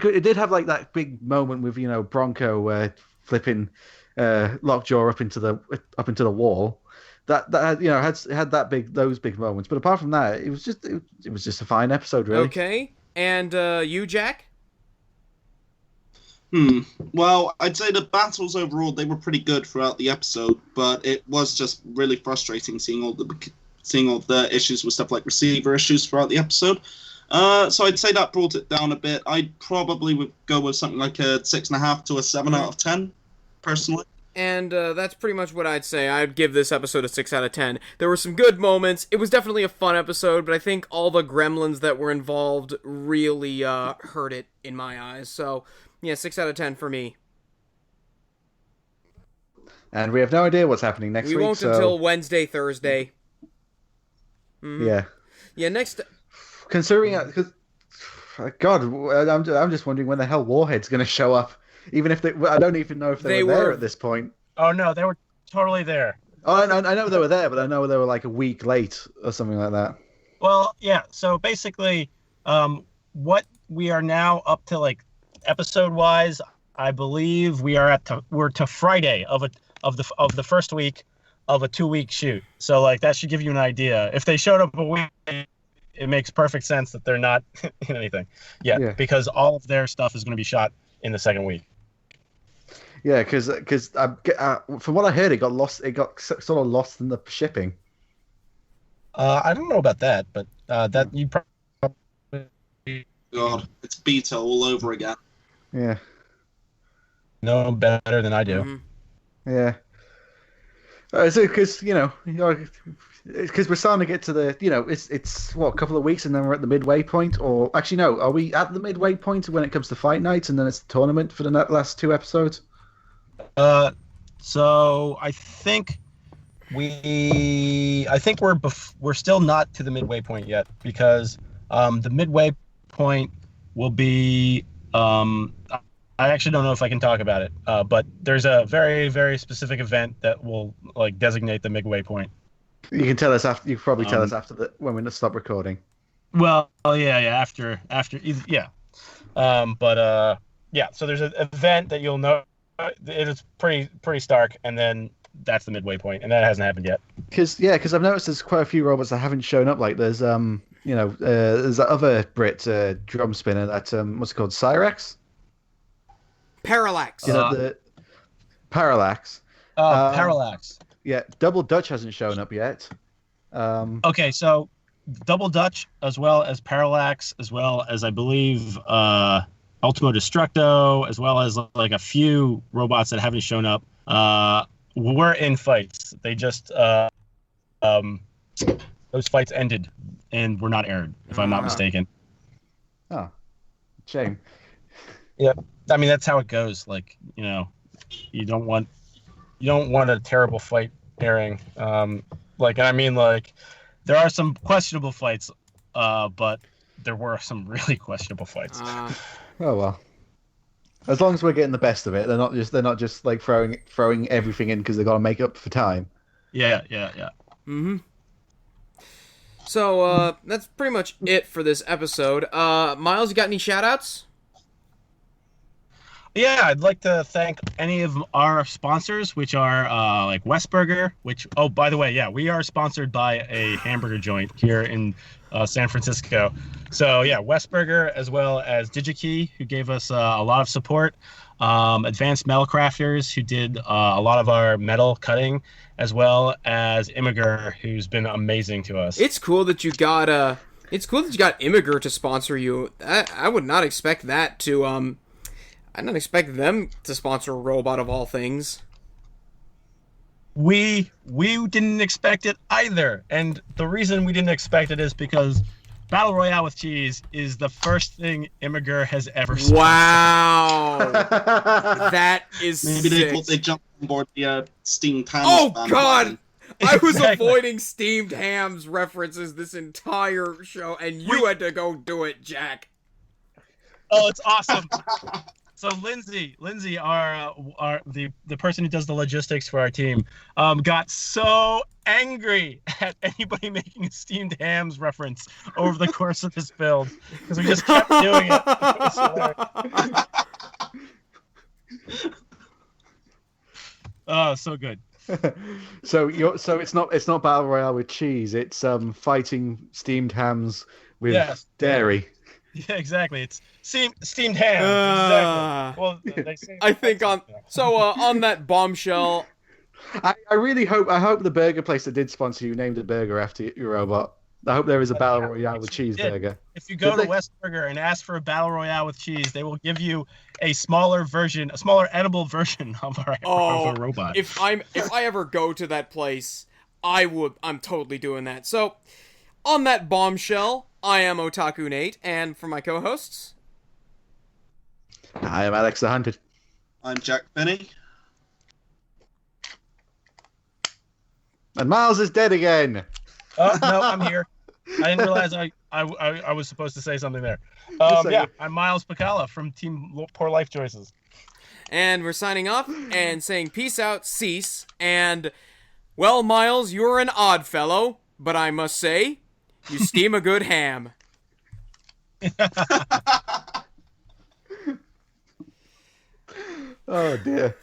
like that big moment with Bronco flipping Lockjaw up into the wall. That had those big moments, but apart from that, it was just a fine episode, really. Okay, and you, Jack? Well, I'd say the battles overall, they were pretty good throughout the episode, but it was just really frustrating seeing all the issues with stuff like receiver issues throughout the episode. So I'd say that brought it down a bit. I probably would go with something like a 6.5 to a 7 out of 10, personally. And that's pretty much what I'd say. I'd give this episode a 6 out of 10. There were some good moments. It was definitely a fun episode, but I think all the gremlins that were involved really hurt it in my eyes. So, yeah, 6 out of 10 for me. And we have no idea what's happening next week. We won't until Wednesday, Thursday. Yeah. Yeah, next... Considering... God, I'm just wondering when the hell Warhead's going to show up. Even if I don't even know if they were there at this point. Oh no, they were totally there. Oh, I know they were there, but I know they were like a week late or something like that. Well, yeah. So basically, what we are now up to, like episode wise, I believe we're to Friday of the first week of a 2-week shoot. So like that should give you an idea. If they showed up a week, it makes perfect sense that they're not in anything. Yeah, because all of their stuff is going to be shot in the second week. Yeah, because from what I heard, it got lost. It got sort of lost in the shipping. I don't know about that, but that you probably... God, it's beta all over again. Yeah. Know better than I do. Mm-hmm. Yeah. Because because we're starting to get to the it's what, a couple of weeks and then we're at the midway point, or actually no, are we at the midway point when it comes to fight nights and then it's the tournament for the last 2 episodes? So I think we're still not to the midway point yet, because the midway point will be I actually don't know if I can talk about it, but there's a very, very specific event that will like designate the midway point. You can tell us after. You can probably tell us after when we stop recording. Well, yeah, after, yeah. Yeah. So there's an event that you'll know. It is pretty stark, and then that's the midway point, and that hasn't happened yet. Because I've noticed there's quite a few robots that haven't shown up. Like there's there's that other Brit drum spinner that what's it called, Cyrex? Parallax. The Parallax. Parallax. Yeah, Double Dutch hasn't shown up yet. Okay, so Double Dutch, as well as Parallax, as well as I believe Ultimo Destructo, as well as like a few robots that haven't shown up, were in fights. They just those fights ended and were not aired, if I'm not mistaken. Oh, shame. Yep. I mean, that's how it goes. Like, you don't want a terrible fight airing. There are some questionable fights, but there were some really questionable fights. Oh well. As long as we're getting the best of it, they're not just like throwing everything in because they've got to make up for time. Yeah. Mm-hmm. So that's pretty much it for this episode. Miles, you got any shoutouts? Yeah, I'd like to thank any of our sponsors, which are like Westburger, which, oh, by the way, yeah, we are sponsored by a hamburger joint here in San Francisco. So, yeah, Westburger, as well as DigiKey, who gave us a lot of support. Advanced Metal Crafters, who did a lot of our metal cutting, as well as Immiger, who's been amazing to us. It's cool that you got Immiger to sponsor you. I would not expect that to I didn't expect them to sponsor a robot of all things. We didn't expect it either, and the reason we didn't expect it is because Battle Royale with Cheese is the first thing Immiger has ever sponsored. Wow, that is Maybe sick. they jumped on board the steamed ham. Oh God, I was Exactly. avoiding steamed hams references this entire show, and you had to go do it, Jack. Oh, it's awesome. So Lindsay, our the person who does the logistics for our team, got so angry at anybody making a steamed hams reference over the course of his build because we just kept doing it. It was hilarious. Oh, so good. So it's not battle royale with cheese. It's fighting steamed hams with dairy. Yeah, exactly. It's steamed ham. Exactly. Well, they say I think on that bombshell. I hope the burger place that did sponsor you named a burger after your robot. I hope there is a battle royale with cheeseburger. If you go to Westburger and ask for a battle royale with cheese, they will give you a smaller edible version of our robot. If I ever go to that place, I'm totally doing that. So, on that bombshell, I am Otaku Nate, and for my co-hosts, I am Alexthehunted. I'm Jack Finney. And Miles is dead again. Oh no, I'm here. I didn't realize I was supposed to say something there. I'm Miles Pekala from Team Poor Life Choices. And we're signing off and saying peace out, cease, and, well, Miles, you're an odd fellow, but I must say, you steam a good ham. Oh, dear.